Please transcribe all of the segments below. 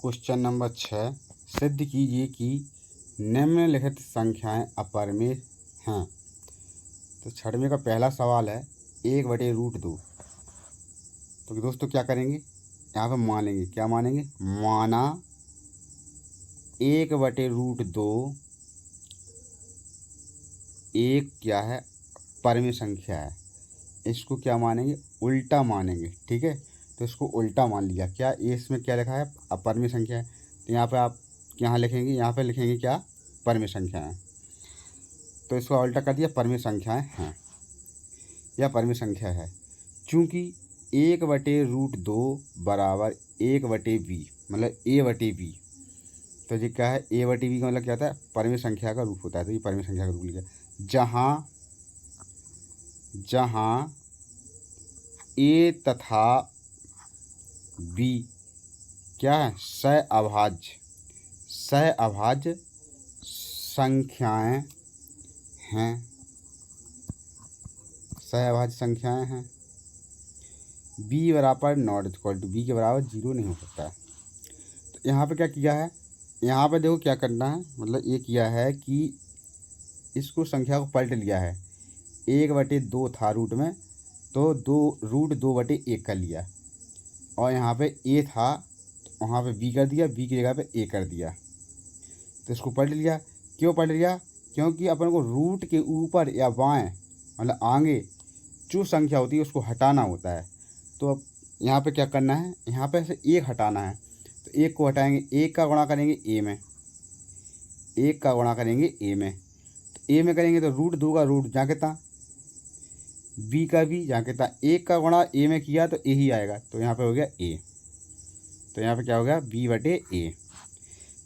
Question number 6 सिद्ध कीजिए कि निम्नलिखित संख्याएं अपरिमेय हैं। तो छठवें का पहला सवाल है 1/√2। तो दोस्तों क्या करेंगे, यहाँ पे मानेंगे, क्या मानेंगे, माना 1/√2 एक क्या है, परिमेय संख्या है। इसको क्या मानेंगे, उल्टा मानेंगे। ठीक है, तो इसको उल्टा मान लिया। क्या ये इसमें क्या लिखा है, अपरिमेय संख्या है। तो यहाँ पे आप यहाँ लिखेंगे, यहाँ पे लिखेंगे क्या, परिमेय संख्या है। तो इसको उल्टा कर दिया, परिमेय संख्याएं हैं या परिमेय संख्या है। चूँकि 1/√2 बराबर 1/b, मतलब a/b। तो ये क्या है, a/b का मतलब क्या होता है, परिमेय संख्या का रूप होता है। तो ये परिमेय संख्या का रूप लिखा, जहाँ a तथा b क्या है, सहअभाज्य संख्याएं हैं, सहअभाज्य संख्याएं हैं। b बराबर नॉट इक्वल टू, b के बराबर 0 नहीं हो सकता है। तो यहाँ पे क्या किया है, यहाँ पे देखो क्या करना है, मतलब ये किया है कि इसको संख्या को पलट लिया है। 1/2 था रूट में, तो √2/1 कर लिया। और यहाँ पे a था, तो वहाँ पे b कर दिया, b की जगह पे a कर दिया। तो इसको पलट लिया। क्यों पलट लिया, क्योंकि अपन को रूट के ऊपर या बाएं, मतलब आगे जो संख्या होती है उसको हटाना होता है। तो अब यहाँ पे क्या करना है, यहाँ पे से 1 हटाना है। तो 1 को हटाएंगे, 1 का गुणा करेंगे a में, 1 का गुणा करेंगे a में। तो a में करेंगे तो √2 का रूट जहाँ कितना, b का भी जहाँ कितना, 1 का गुणा a में किया तो a ही आएगा। तो यहाँ पे हो गया a। तो यहाँ पे क्या हो गया, b/a।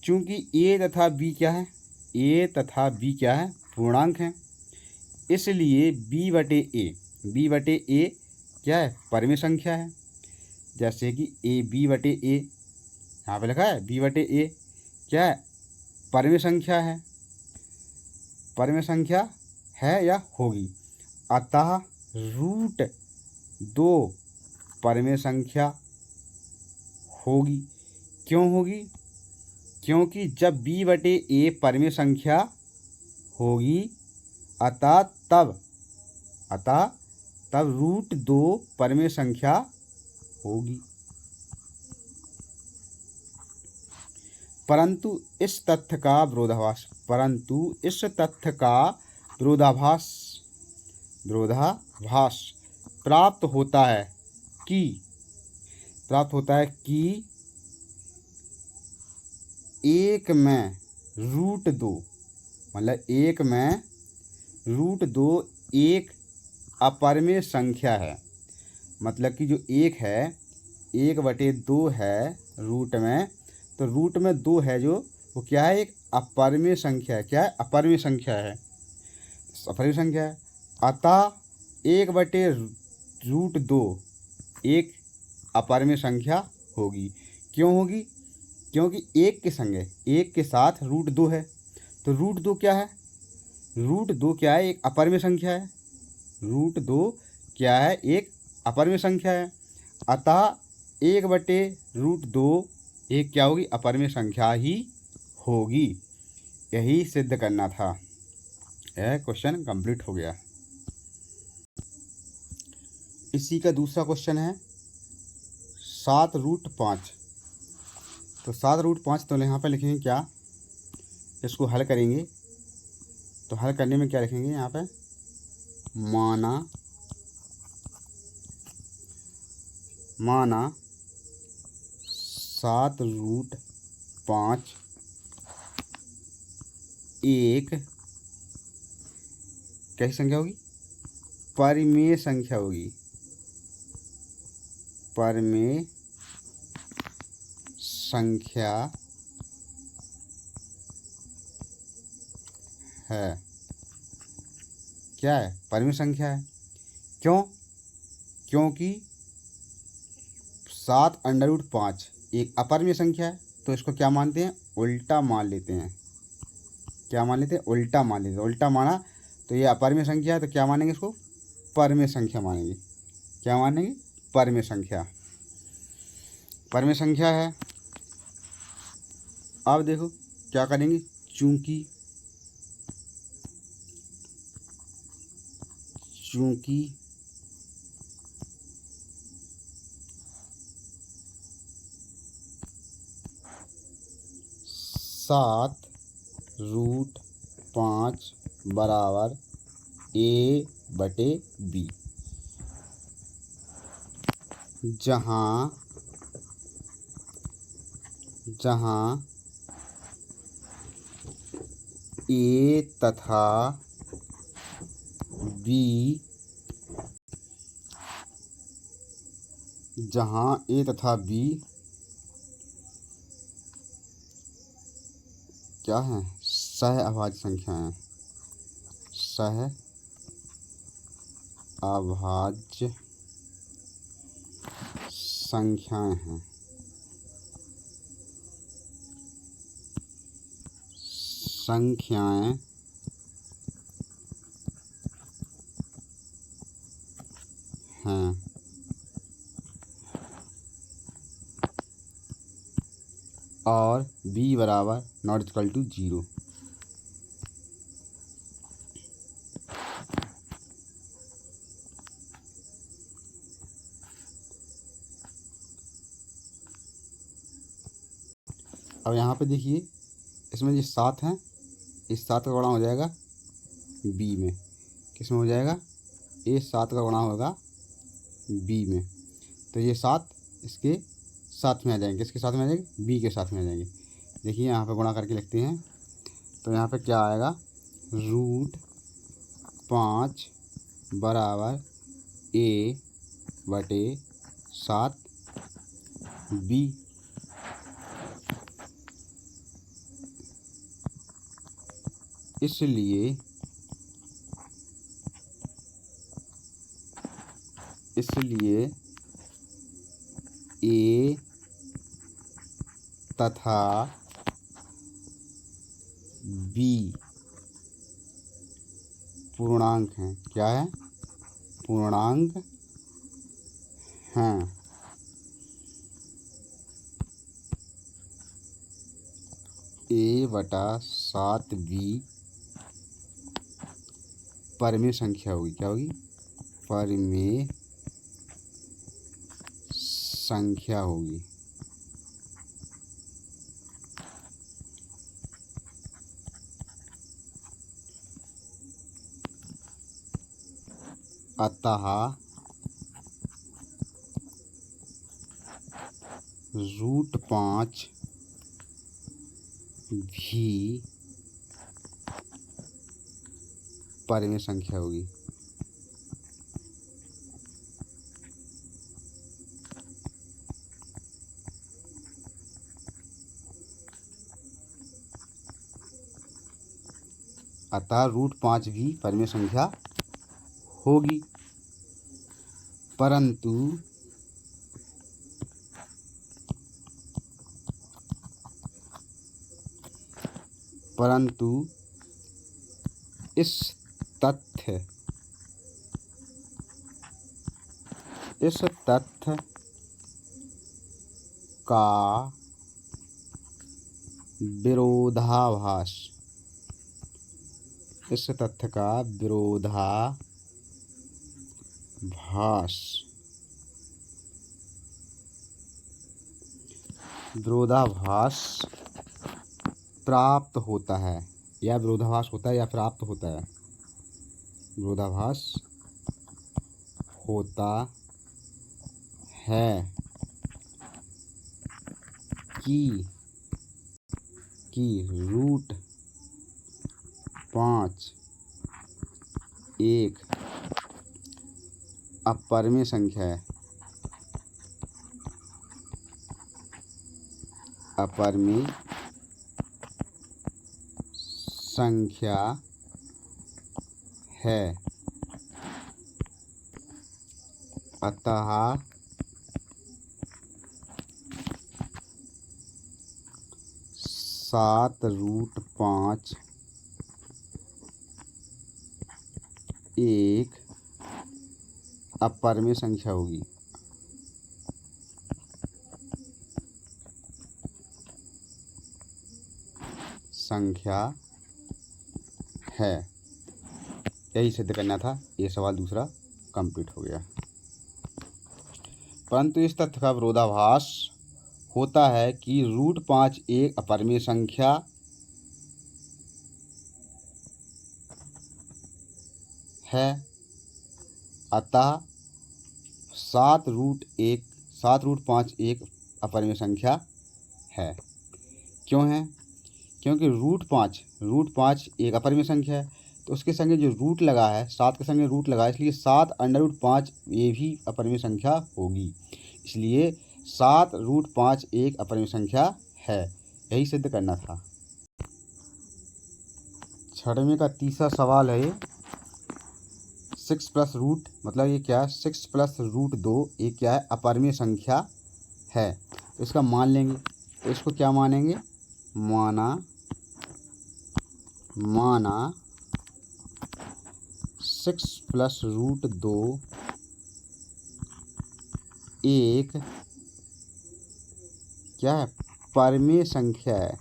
चूँकि a तथा b क्या है, a तथा b क्या है, पूर्णांक हैं, इसलिए b/a क्या है, परिमेय संख्या है। जैसे कि b/a यहाँ पे लिखा है, b/a क्या है, परिमेय संख्या है, परिमेय संख्या है या होगी। अतः √2 परिमेय संख्या होगी। क्यों होगी, क्योंकि जब b/a परिमेय संख्या होगी, अतः तब √2 परिमेय संख्या होगी। परंतु इस तथ्य का विरोधाभास प्राप्त होता है कि एक में √2, मतलब एक में √2 एक अपरिमेय संख्या है। मतलब कि जो एक है, 1/2 है रूट में, तो रूट में 2 है जो, वो क्या है, एक अपरिमेय संख्या है। क्या है, अपरिमेय संख्या है, अपरिमेय संख्या है। अतः 1/√2 एक अपरिमेय संख्या होगी। क्यों होगी, क्योंकि एक के साथ √2 है। तो √2 क्या है, √2 क्या है, एक अपरिमेय संख्या है। √2 क्या है, एक अपरिमेय संख्या है। अतः 1/√2 एक क्या होगी, अपरिमेय संख्या ही होगी। यही सिद्ध करना था। यह क्वेश्चन कंप्लीट हो गया। इसी का दूसरा क्वेश्चन है 7√5। तो 7√5, तो यहाँ पे लिखेंगे क्या, इसको हल करेंगे। तो हल करने में क्या लिखेंगे, यहाँ पे माना 7√5 एक कैसी संख्या होगी, परिमेय संख्या होगी, परिमेय संख्या है। क्या है, परिमेय संख्या है। क्यों, क्योंकि 7√5 एक अपरिमेय संख्या है। तो इसको क्या मानते हैं, उल्टा मान लेते हैं। क्या मान लेते हैं, उल्टा मान लेते हैं। उल्टा माना तो ये अपरिमेय संख्या है, तो क्या मानेंगे, इसको परिमेय संख्या मानेंगे। क्या मानेंगे, परिमेय संख्या। परिमेय संख्या है। अब देखो क्या करेंगे, चूंकि चूंकि 7√5 बराबर A/B, जहाँ A तथा B क्या हैं, सहअभाज्य संख्या हैं, सहअभाज्य संख्याएं हैं। और b बराबर नॉट इक्वल टू 0। अब यहाँ पे देखिए, इसमें जो 7 हैं, इस 7 का गुणा हो जाएगा b में, किस में हो जाएगा, ये 7 का गुणा होगा b में, तो ये 7 इसके साथ में आ जाएंगे, किसके साथ में आ जाएंगे, b के साथ में आ जाएंगे। देखिए यहाँ पे गुणा करके लिखते हैं, तो यहाँ पे क्या आएगा, √5 बराबर A/7B। इसलिए A तथा B पूर्णांक हैं। क्या है, पूर्णांक हैं। A/7B परिमेय संख्या होगी। क्या होगी, परिमेय संख्या होगी। अतः √5 भी परिमेय संख्या होगी। अतः √5 भी परिमेय संख्या होगी, परंतु इस तथ्य का विरोधाभास प्राप्त होता है, या विरोधाभास होता है या प्राप्त होता है। विरोधाभास होता है कि √5 एक अपरिमेय संख्या है, अपरिमेय संख्या है। अतः 7√5 एक अपरिमेय संख्या होगी। संख्या है। यही सिद्ध करना था। ये सवाल दूसरा कंप्लीट हो गया। परंतु इस तथ्य का विरोधाभास होता है कि √5 एक अपरिमेय संख्या है, अतः 7√5 एक अपरिमेय संख्या है। क्यों है? क्योंकि √5 एक अपरिमेय संख्या है, तो उसके संगे जो रूट लगा है, 7 के संगे रूट लगा है, इसलिए 7√5 ये भी अपरिमेय संख्या होगी। इसलिए 7√5 एक अपरिमेय संख्या है। यही सिद्ध करना था। 6वें का तीसरा सवाल है ये 6 प्लस रूट, मतलब ये क्या है, 6 प्लस √2 ये क्या है, अपरिमेय संख्या है। तो इसका मान लेंगे। तो इसको क्या मानेंगे, माना 6 प्लस √2 एक क्या है, परिमेय संख्या है,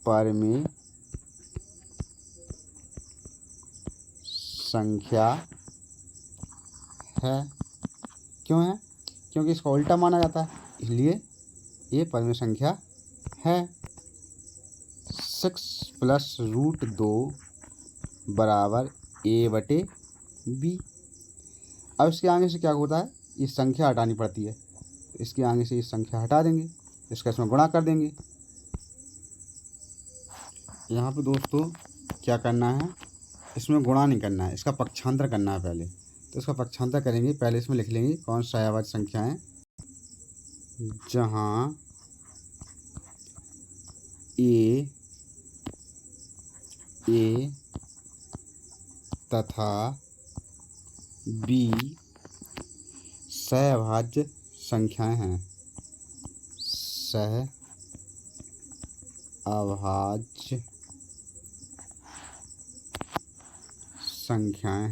परिमेय संख्या है। क्यों है? क्योंकि इसका उल्टा माना जाता है, इसलिए ये परिमेय संख्या है। 6 प्लस √2 बराबर a/b। अब इसके आगे से क्या होता है, ये संख्या हटानी पड़ती है। तो इसके आगे से ये संख्या हटा देंगे, इसका इसमें गुणा कर देंगे। यहाँ पे दोस्तों क्या करना है, इसमें गुणा नहीं करना है, इसका पक्षांतर करना है पहले। तो इसका पक्षांतर करेंगे। पहले इसमें लिख लेंगे कौन सा अभाज्य संख्या है, जहाँ a तथा b सहअभाज्य संख्याएं हैं, सहअभाज्य संख्याएं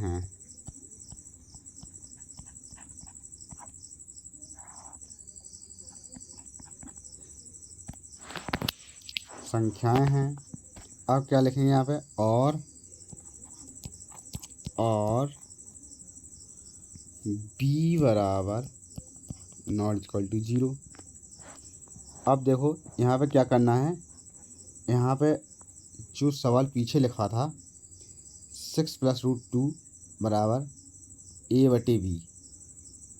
हैं। अब क्या लिखेंगे यहाँ पे, और b बराबर ≠ 0। अब देखो यहाँ पे क्या करना है, यहाँ पे जो सवाल पीछे लिखा था 6 प्लस √2 बराबर a/b,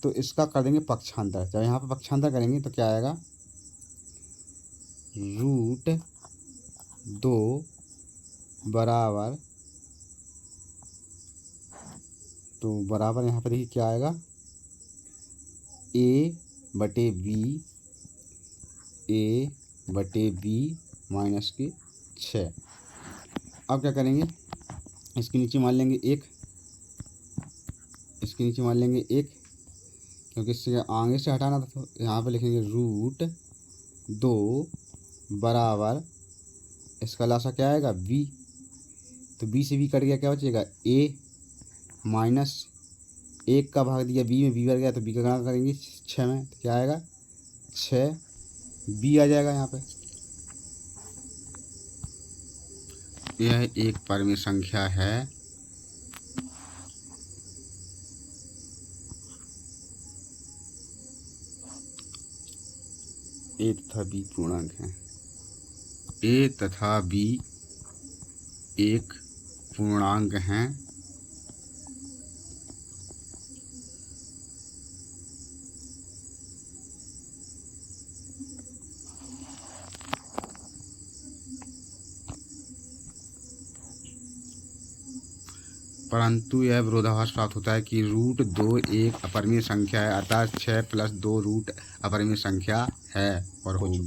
तो इसका कर देंगे पक्षांतर। जब यहाँ पे पक्षांतर करेंगे तो क्या आएगा, √2 बराबर, तो बराबर यहाँ पे देखिए क्या आएगा, a/b माइनस के 6। अब क्या करेंगे, इसके नीचे मान लेंगे 1, इसके नीचे मान लेंगे 1, क्योंकि इससे आगे से हटाना था। तो यहाँ पे लिखेंगे √2 बराबर, इसका लासा क्या आएगा, b। तो b से b कट गया, क्या बचेगा, a माइनस 1 का भाग दिया b में, b बढ़ गया तो b का गुणा करेंगे 6 में, तो क्या आएगा, 6b आ जाएगा यहाँ पे। यह एक परिमेय संख्या है। a तथा b पूर्णांक हैं। a तथा b एक पूर्णांक हैं। परंतु यह विरोधाभास प्राप्त होता है कि √2 एक अपरिमेय संख्या है, अतः 6 प्लस 2 रूट अपरिमेय संख्या है और हो चुका है।